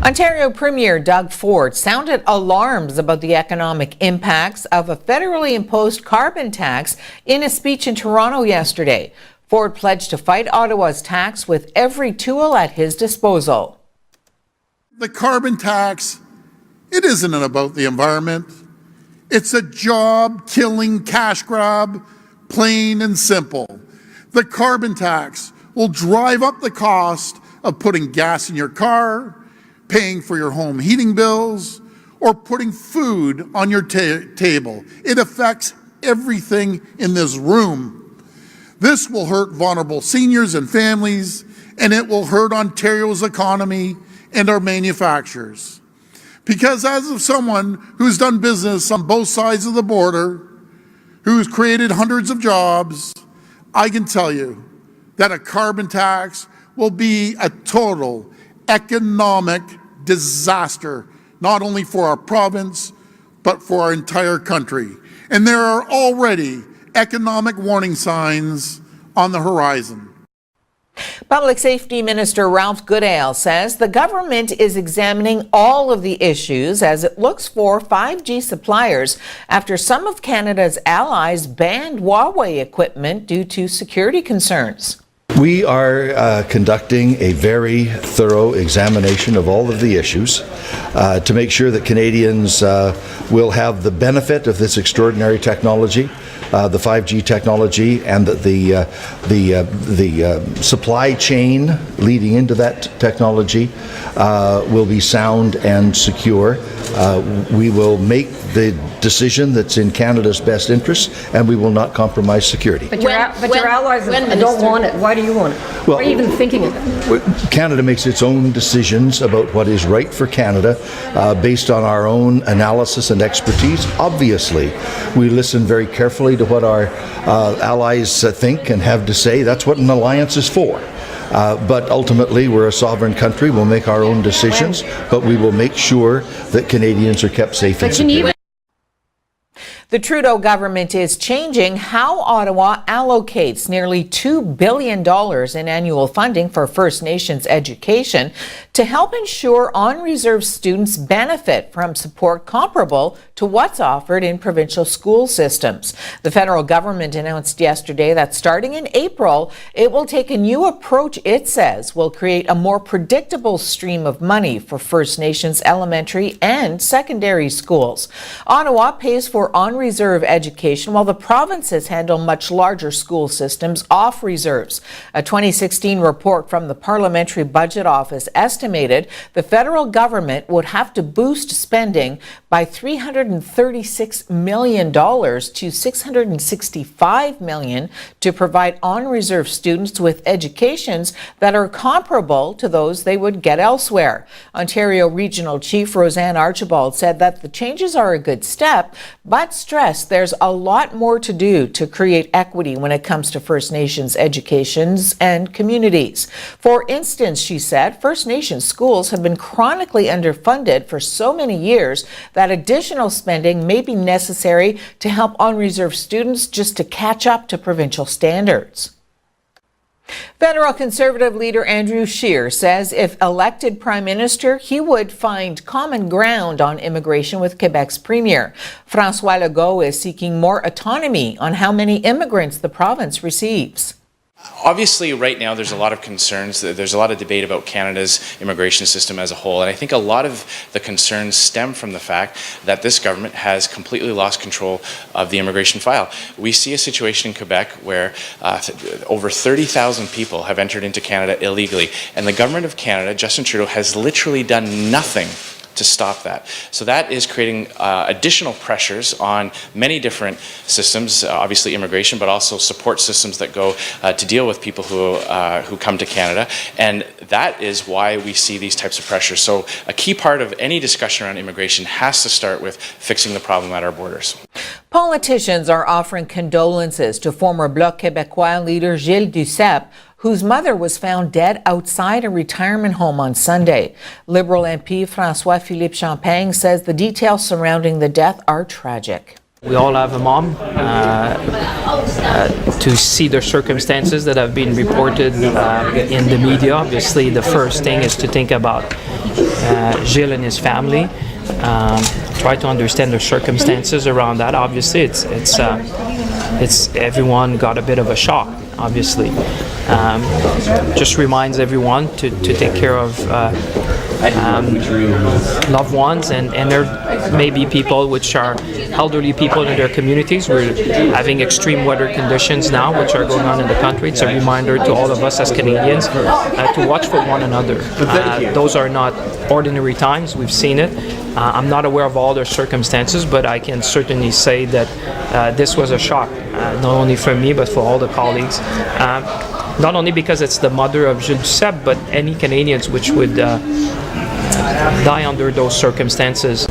Ontario Premier Doug Ford sounded alarms about the economic impacts of a federally imposed carbon tax in a speech in Toronto yesterday. Ford pledged to fight Ottawa's tax with every tool at his disposal. The carbon tax, it isn't about the environment. It's a job-killing cash grab, plain and simple. The carbon tax will drive up the cost of putting gas in your car, paying for your home heating bills, or putting food on your table. It affects everything in this room. This will hurt vulnerable seniors and families, and it will hurt Ontario's economy and our manufacturers. Because as of someone who's done business on both sides of the border, who's created hundreds of jobs, I can tell you that a carbon tax will be a total economic disaster, not only for our province, but for our entire country. And there are already economic warning signs on the horizon. Public Safety Minister Ralph Goodale says the government is examining all of the issues as it looks for 5G suppliers after some of Canada's allies banned Huawei equipment due to security concerns. We are conducting a very thorough examination of all of the issues to make sure that Canadians will have the benefit of this extraordinary technology, the 5G technology, and that the supply chain leading into that technology will be sound and secure. We will make the decision that's in Canada's best interest, and we will not compromise security. But your allies don't want it. Why do you want it? Well, why are you even thinking of it? Canada makes its own decisions about what is right for Canada based on our own analysis and expertise. Obviously, we listen very carefully to what our allies think and have to say. That's what an alliance is for. But ultimately, we're a sovereign country. We'll make our own decisions, but we will make sure that Canadians are kept safe and secure. The Trudeau government is changing how Ottawa allocates nearly $2 billion in annual funding for First Nations education to help ensure on-reserve students benefit from support comparable to what's offered in provincial school systems. The federal government announced yesterday that starting in April, it will take a new approach it says will create a more predictable stream of money for First Nations elementary and secondary schools. Ottawa pays for on-reserve education while the provinces handle much larger school systems off reserves. A 2016 report from the Parliamentary Budget Office estimated the federal government would have to boost spending by $336 million to $665 million to provide on-reserve students with educations that are comparable to those they would get elsewhere. Ontario Regional Chief Roseanne Archibald said that the changes are a good step, but stressed there's a lot more to do to create equity when it comes to First Nations educations and communities. For instance, she said, First Nations schools have been chronically underfunded for so many years that additional spending may be necessary to help on-reserve students just to catch up to provincial standards. Federal Conservative leader Andrew Scheer says if elected Prime Minister, he would find common ground on immigration with Quebec's Premier. François Legault is seeking more autonomy on how many immigrants the province receives. Obviously, right now, there's a lot of concerns. There's a lot of debate about Canada's immigration system as a whole. And I think a lot of the concerns stem from the fact that this government has completely lost control of the immigration file. We see a situation in Quebec where over 30,000 people have entered into Canada illegally. And the government of Canada, Justin Trudeau, has literally done nothing to stop that. So that is creating additional pressures on many different systems, obviously immigration, but also support systems that go to deal with people who come to Canada. And that is why we see these types of pressures. So a key part of any discussion around immigration has to start with fixing the problem at our borders. Politicians are offering condolences to former Bloc Québécois leader Gilles Duceppe, whose mother was found dead outside a retirement home on Sunday. Liberal MP François-Philippe Champagne says the details surrounding the death are tragic. We all have a mom. To see the circumstances that have been reported in the media, obviously the first thing is to think about Gilles and his family. Try to understand the circumstances around that. Obviously, it's everyone got a bit of a shock. Obviously, just reminds everyone to take care of loved ones, and there may be people which are elderly people in their communities. We're having extreme weather conditions now, which are going on in the country. It's a reminder to all of us as Canadians to watch for one another. Those are not ordinary times. We've seen it. I'm not aware of all the circumstances, but I can certainly say that this was a shock, not only for me, but for all the colleagues. Not only because it's the mother of Gilles Duceppe, but any Canadians which would die under those circumstances.